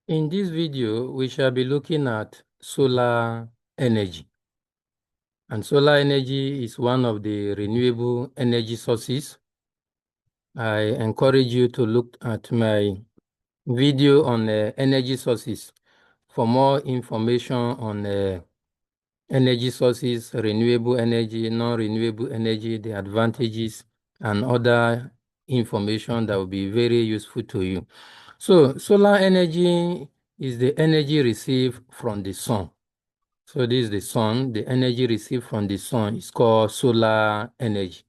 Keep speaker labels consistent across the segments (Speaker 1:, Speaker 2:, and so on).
Speaker 1: In this video, we shall be looking at solar energy. And solar energy is one of the renewable energy sources. I encourage you to look at my video on energy sources for more information on energy sources, renewable energy, non-renewable energy, the advantages, and other information that will be very useful to you. So solar energy is the energy received from the sun. So this is the sun. The energy received from the sun is called solar energy.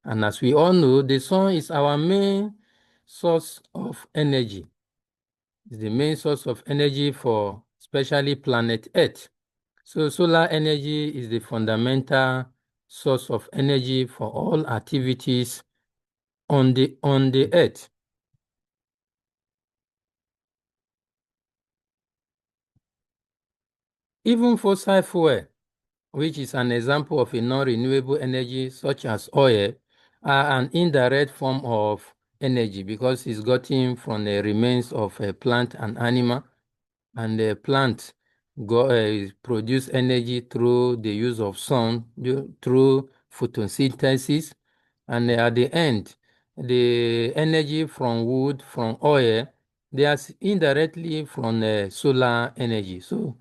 Speaker 1: And as we all know, the sun is our main source of energy. It's the main source of energy for especially planet Earth. So solar energy is the fundamental source of energy for all activities on the Earth. Even fossil fuel, which is an example of a non-renewable energy such as oil, are an indirect form of energy because it's gotten from the remains of a plant and animal, and the plant produce energy through the use of sun, through photosynthesis, and at the end, the energy from wood, from oil, they are indirectly from solar energy. So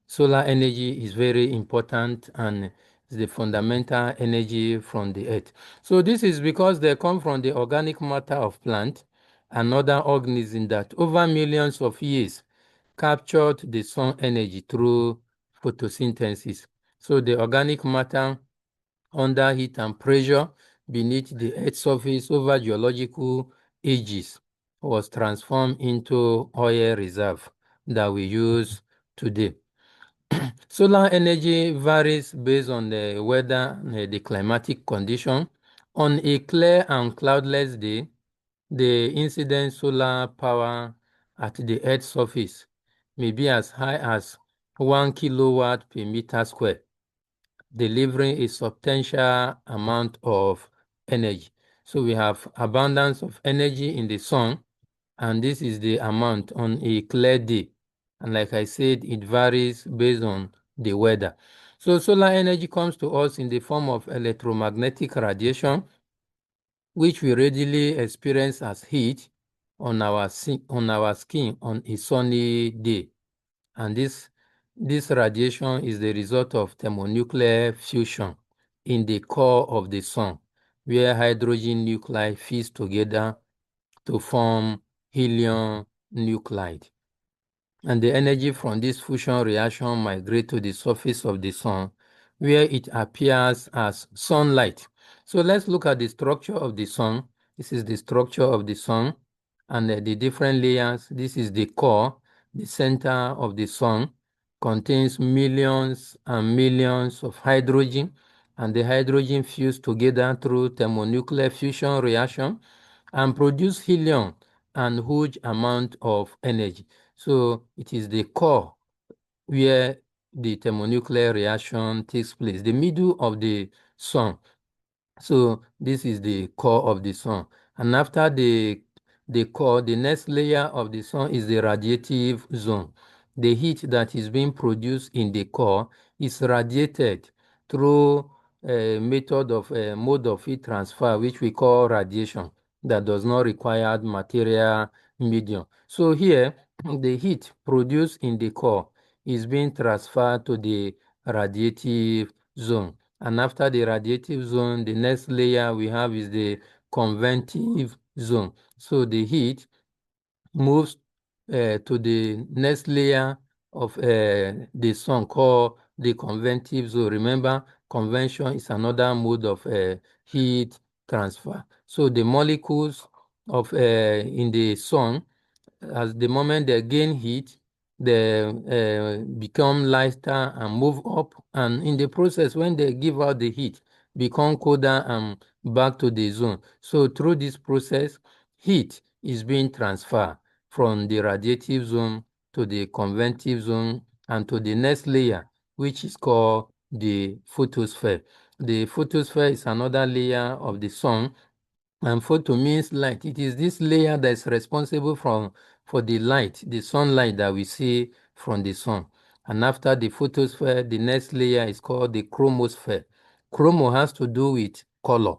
Speaker 1: solar energy is very important and is the fundamental energy from the earth. So this is because they come from the organic matter of plant and other organisms that over millions of years captured the sun energy through photosynthesis. So the organic matter under heat and pressure beneath the Earth's surface over geological ages was transformed into oil reserve that we use today. Solar energy varies based on the weather and the climatic condition. On a clear and cloudless day, the incident solar power at the Earth's surface may be as high as 1 kilowatt per meter square, delivering a substantial amount of energy. So we have abundance of energy in the sun, and this is the amount on a clear day. And like I said, it varies based on the weather. So solar energy comes to us in the form of electromagnetic radiation, which we readily experience as heat on our skin on a sunny day. And this radiation is the result of thermonuclear fusion in the core of the sun, where hydrogen nuclei fuse together to form helium nuclide. And the energy from this fusion reaction migrates to the surface of the sun, where it appears as sunlight. So let's look at the structure of the sun. This is the structure of the sun and the different layers. This is the core. The center of the sun contains millions and millions of hydrogen, and the hydrogen fuse together through thermonuclear fusion reaction and produce helium and huge amount of energy. So it is the core where the thermonuclear reaction takes place, the middle of the sun. So this is the core of the sun. And after the core, the next layer of the sun is the radiative zone. The heat that is being produced in the core is radiated through a mode of heat transfer, which we call radiation, that does not require material medium. So here, the heat produced in the core is being transferred to the radiative zone. And after the radiative zone, the next layer we have is the convective zone. So the heat moves to the next layer of the sun called the convective zone. Remember, convection is another mode of heat transfer. So the molecules of in the sun, as the moment they gain heat, they become lighter and move up. And in the process, when they give out the heat, become colder and back to the zone. So through this process, heat is being transferred from the radiative zone to the convective zone and to the next layer, which is called the photosphere. The photosphere is another layer of the sun, and photo means light. It is this layer that is responsible for the light, the sunlight that we see from the sun. And after the photosphere, the next layer is called the chromosphere. Chromo has to do with color.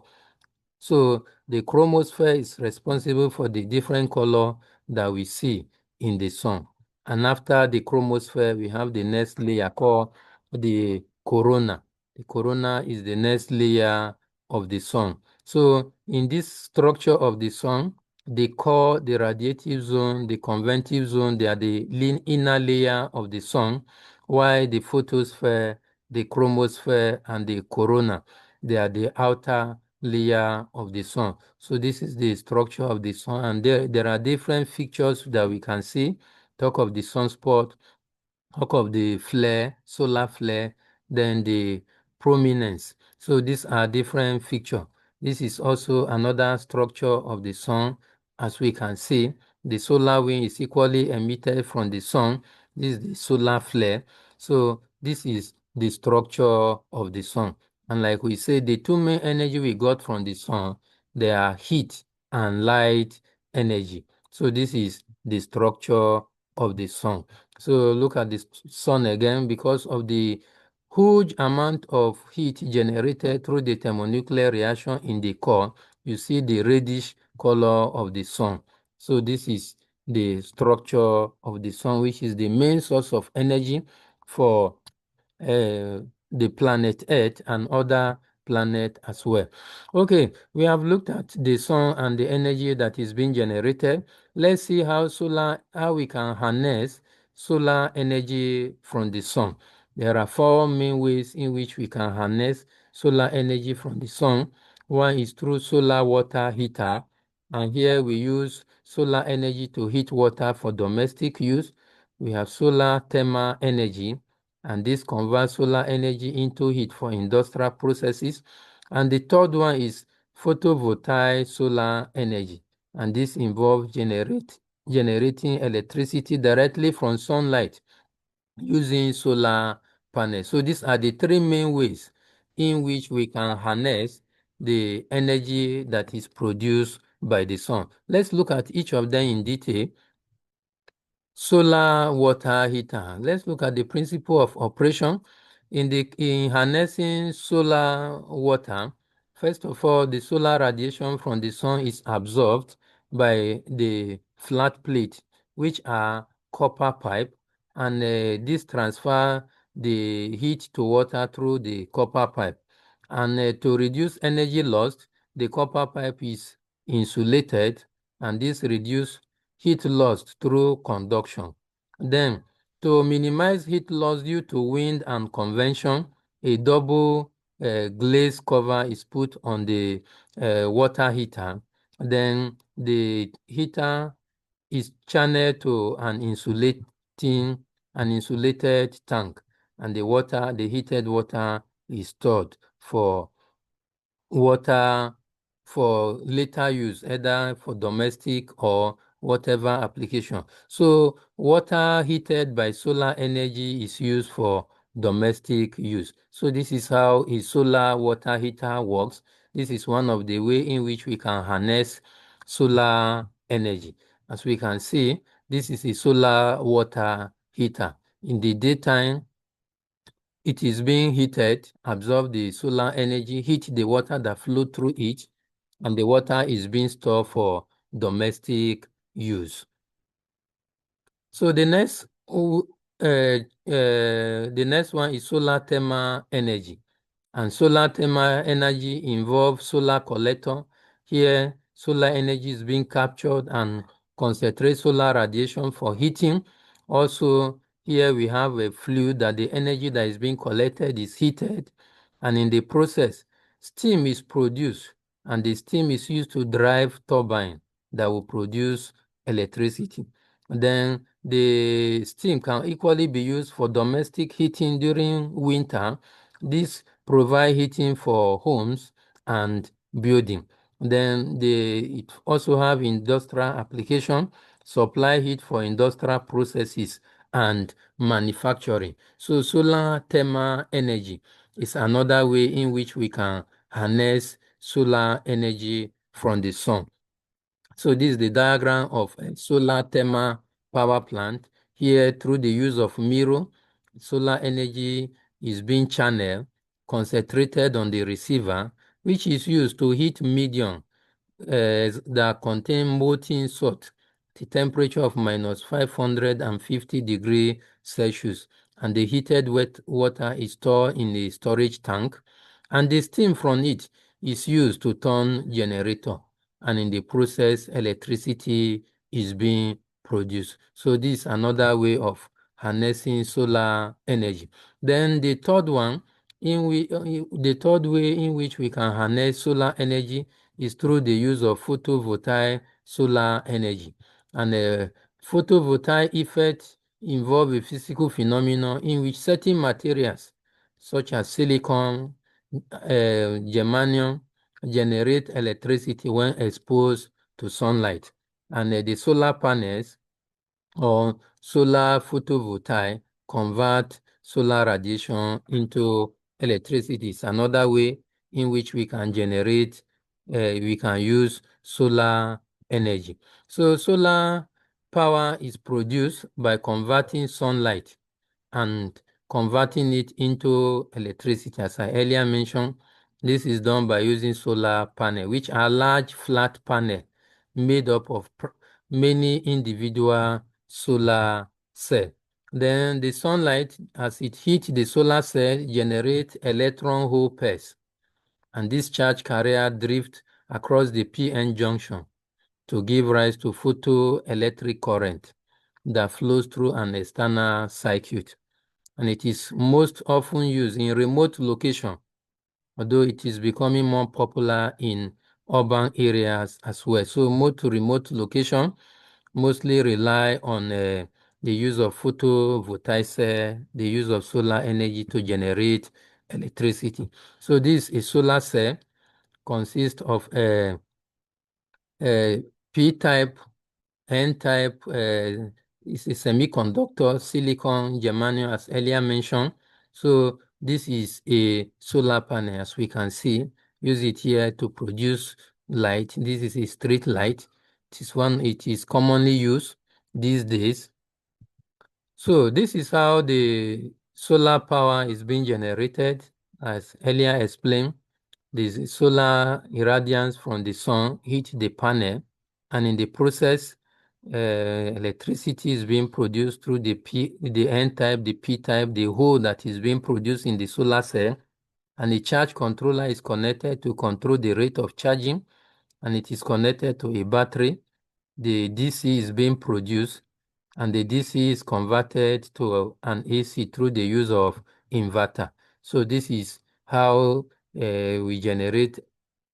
Speaker 1: So the chromosphere is responsible for the different color that we see in the sun. And after the chromosphere, we have the next layer called the corona. The corona is the next layer of the sun. So in this structure of the sun, the core, the radiative zone, the convective zone, they are the inner layer of the sun, while the photosphere, the chromosphere, and the corona, they are the outer layer of the sun. So this is the structure of the sun, and there are different features that we can see. Talk of the sunspot, talk of the flare, solar flare, then the prominence. So these are different features. This is also another structure of the sun. As we can see, the solar wind is equally emitted from the sun. This is the solar flare. So this is the structure of the sun. And like we say, the two main energy we got from the sun, they are heat and light energy. So this is the structure of the sun. So look at the sun again. Because of the huge amount of heat generated through the thermonuclear reaction in the core, you see the reddish color of the sun. So this is the structure of the sun, which is the main source of energy for the planet Earth and other planets as well. Okay, we have looked at the sun and the energy that is being generated. Let's see how we can harness solar energy from the sun. There are four main ways in which we can harness solar energy from the sun. One is through solar water heater, and here we use solar energy to heat water for domestic use. We have solar thermal energy, and this converts solar energy into heat for industrial processes. And the third one is photovoltaic solar energy, and this involves generating electricity directly from sunlight using solar panels. So these are the three main ways in which we can harness the energy that is produced by the sun. Let's look at each of them in detail. Solar water heater. Let's look at the principle of operation. In harnessing solar water, first of all, the solar radiation from the sun is absorbed by the flat plate, which are copper pipe, and this transfer the heat to water through the copper pipe. And to reduce energy loss, the copper pipe is insulated, and this reduces heat loss through conduction. Then, to minimize heat loss due to wind and convection, a double glaze cover is put on the water heater. Then the heater is channeled to an insulated tank, and the heated water is stored for water for later use, either for domestic or whatever application. So water heated by solar energy is used for domestic use. So this is how a solar water heater works. This is one of the way in which we can harness solar energy. As we can see, this is a solar water heater. In the daytime, it is being heated, absorb the solar energy, heat the water that flow through it, and the water is being stored for domestic use. So the next one is solar thermal energy. And solar thermal energy involves solar collector. Here, solar energy is being captured and concentrate solar radiation for heating. Also, here we have a fluid that the energy that is being collected is heated, and in the process, steam is produced, and the steam is used to drive turbine that will produce electricity. Then the steam can equally be used for domestic heating during winter. This provide heating for homes and building. Then it also have industrial application, supply heat for industrial processes and manufacturing. So solar thermal energy is another way in which we can harness solar energy from the sun. So this is the diagram of a solar thermal power plant. Here, through the use of mirror, solar energy is being channeled, concentrated on the receiver, which is used to heat medium that contain molten salt, the temperature of minus 550 degrees Celsius, and the heated wet water is stored in the storage tank, and the steam from it is used to turn generator, and in the process, electricity is being produced. So this is another way of harnessing solar energy. Then the third one, the third way in which we can harness solar energy is through the use of photovoltaic solar energy. And photovoltaic effects involve a physical phenomenon in which certain materials, such as silicon, germanium, generate electricity when exposed to sunlight. And the solar panels or solar photovoltaic convert solar radiation into electricity. It's another way in which we can generate, we can use solar energy. So solar power is produced by converting sunlight and converting it into electricity. As I earlier mentioned, this is done by using solar panel, which are large flat panel made up of many individual solar cells. Then the sunlight, as it hits the solar cell, generates electron hole pairs, and this charge carrier drift across the p-n junction to give rise to photoelectric current that flows through an external circuit. And it is most often used in remote location, although it is becoming more popular in urban areas as well. So most remote location mostly rely on the use of photovoltaic cell, the use of solar energy to generate electricity. So this is solar cell consists of a P-type, N-type is a semiconductor, silicon, germanium, as earlier mentioned. So this is a solar panel, as we can see. Use it here to produce light. This is a street light. It is commonly used these days. So this is how the solar power is being generated, as earlier explained. The solar irradiance from the sun hit the panel, and in the process, electricity is being produced through the N-type, the P-type, the hole that is being produced in the solar cell, and the charge controller is connected to control the rate of charging, and it is connected to a battery. The DC is being produced, and the DC is converted to an AC through the use of inverter. So this is how we generate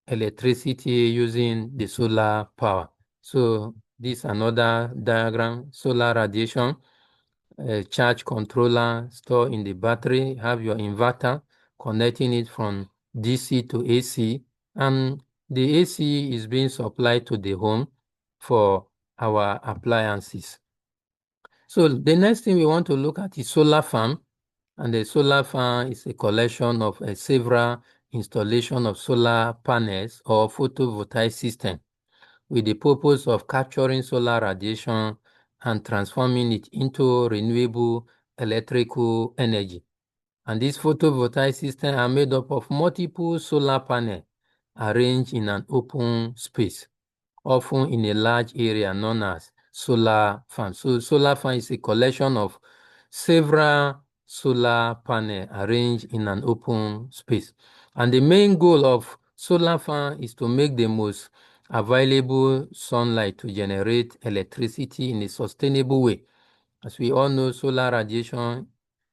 Speaker 1: electricity using the solar power. So this is another diagram, solar radiation, charge controller stored in the battery, have your inverter, connecting it from DC to AC, and the AC is being supplied to the home for our appliances. So the next thing we want to look at is solar farm. And the solar farm is a collection of several installation of solar panels or photovoltaic system with the purpose of capturing solar radiation and transforming it into renewable electrical energy. And these photovoltaic systems are made up of multiple solar panels arranged in an open space, often in a large area known as solar farm. So solar farm is a collection of several solar panels arranged in an open space. And the main goal of solar farm is to make the most available sunlight to generate electricity in a sustainable way. As we all know, solar radiation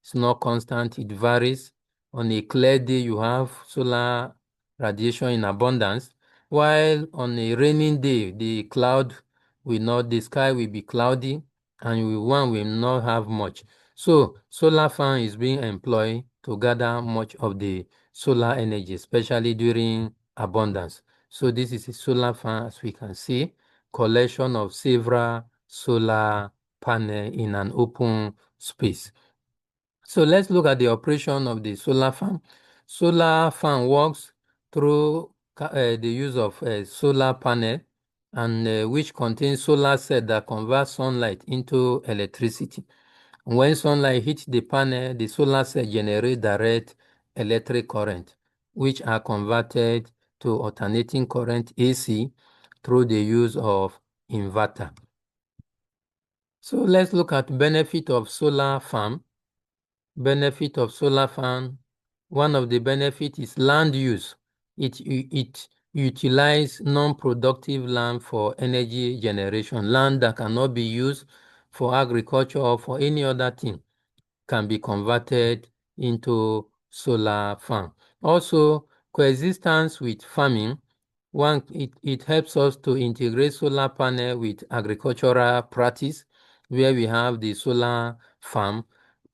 Speaker 1: is not constant, it varies. On a clear day, you have solar radiation in abundance, while on a raining day, the sky will be cloudy and one will not have much. So solar fan is being employed to gather much of the solar energy, especially during abundance. So this is a solar fan, as we can see, collection of several solar panel in an open space. So let's look at the operation of the solar farm. Solar farm works through the use of a solar panel and which contains solar cell that converts sunlight into electricity. When sunlight hits the panel, the solar cell generates direct electric current, which are converted to alternating current AC through the use of inverter. So let's look at benefit of solar farm. Benefit of solar farm. One of the benefits is land use. It utilizes non-productive land for energy generation. Land that cannot be used for agriculture or for any other thing can be converted into solar farm. Also, coexistence with farming. It helps us to integrate solar panel with agricultural practice, where we have the solar farm.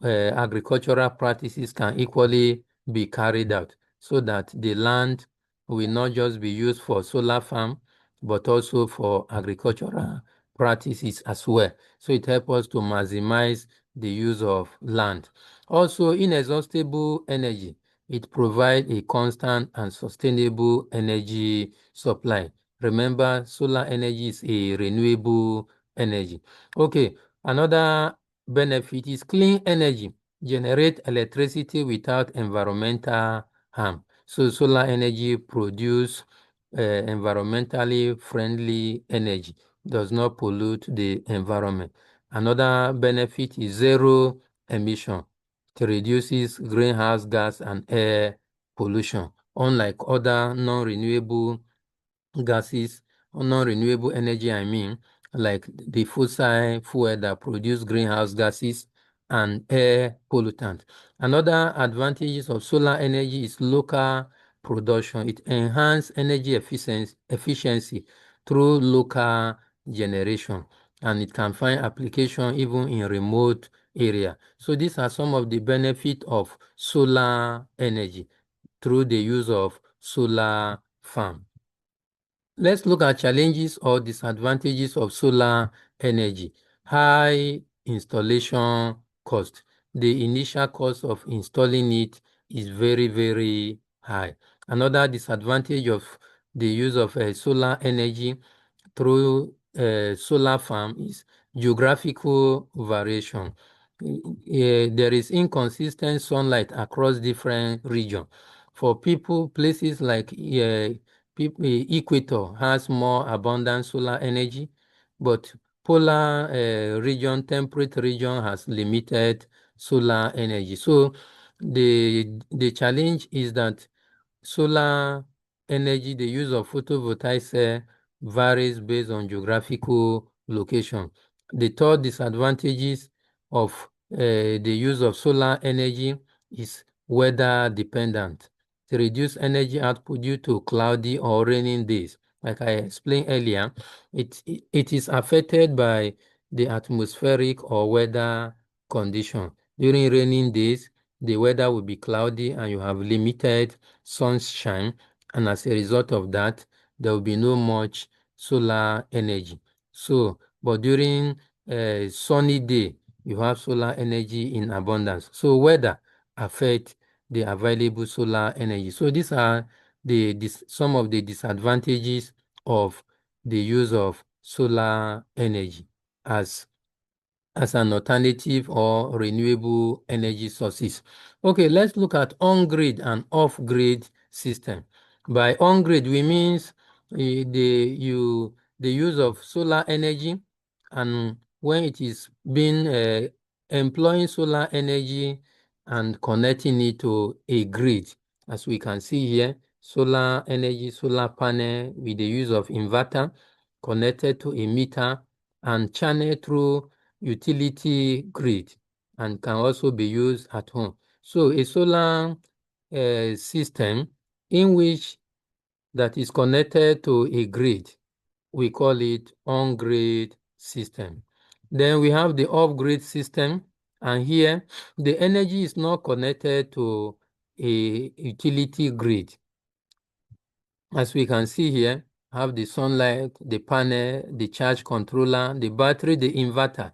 Speaker 1: Agricultural practices can equally be carried out so that the land will not just be used for solar farm, but also for agricultural practices as well. So it helps us to maximize the use of land. Also, inexhaustible energy. It provides a constant and sustainable energy supply. Remember, solar energy is a renewable energy. Okay, another benefit is clean energy. Generate electricity without environmental harm. So solar energy produce environmentally friendly energy, does not pollute the environment. Another benefit is zero emission. It reduces greenhouse gas and air pollution, unlike other non-renewable gases, non-renewable energy, like the fossil fuel that produce greenhouse gases and air pollutant. Another advantages of solar energy is local production. It enhances energy efficiency through local generation, and it can find application even in remote area. So these are some of the benefits of solar energy through the use of solar farm. Let's look at challenges or disadvantages of solar energy. High installation cost. The initial cost of installing it is very, very high. Another disadvantage of the use of solar energy through solar farm is geographical variation. There is inconsistent sunlight across different regions. For people, places like equator has more abundant solar energy, but polar temperate region has limited solar energy. So the challenge is that solar energy, the use of photovoltaic cell varies based on geographical location. The third disadvantages of the use of solar energy is weather dependent. To reduce energy output due to cloudy or raining days. Like I explained earlier, it is affected by the atmospheric or weather condition. During raining days, the weather will be cloudy and you have limited sunshine, and as a result of that, there will be no much solar energy. So, but during a sunny day, you have solar energy in abundance. So weather affects the available solar energy. So these are some of the disadvantages of the use of solar energy as an alternative or renewable energy sources. Okay, let's look at on-grid and off-grid system. By on-grid, we means the use of solar energy, and when it is being employing solar energy and connecting it to a grid. As we can see here, solar energy, solar panel with the use of inverter connected to a meter and channeled through utility grid and can also be used at home. So a solar system in which that is connected to a grid, we call it on-grid system. Then we have the off-grid system, and here the energy is not connected to a utility grid. As we can see here, have the sunlight, the panel, the charge controller, the battery, the inverter.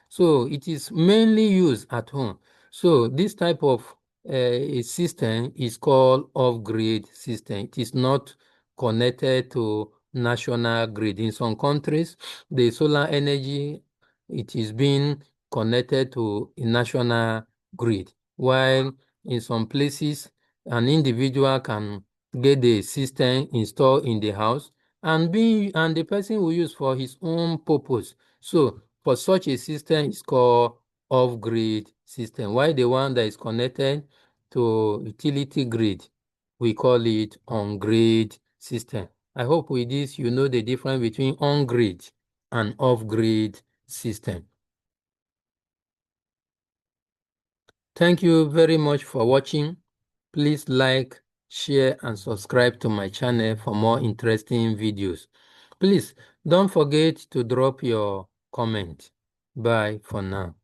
Speaker 1: So it is mainly used at home. So this type of a system is called off-grid system. It is not connected to national grid. In some countries, the solar energy, it is being connected to a national grid, while in some places, an individual can get the system installed in the house and the person will use for his own purpose. So for such a system is called off-grid system, while the one that is connected to utility grid, we call it on-grid system. I hope with this you know the difference between on-grid and off-grid system. Thank you very much for watching. Please like, share, and subscribe to my channel for more interesting videos. Please don't forget to drop your comment. Bye for now.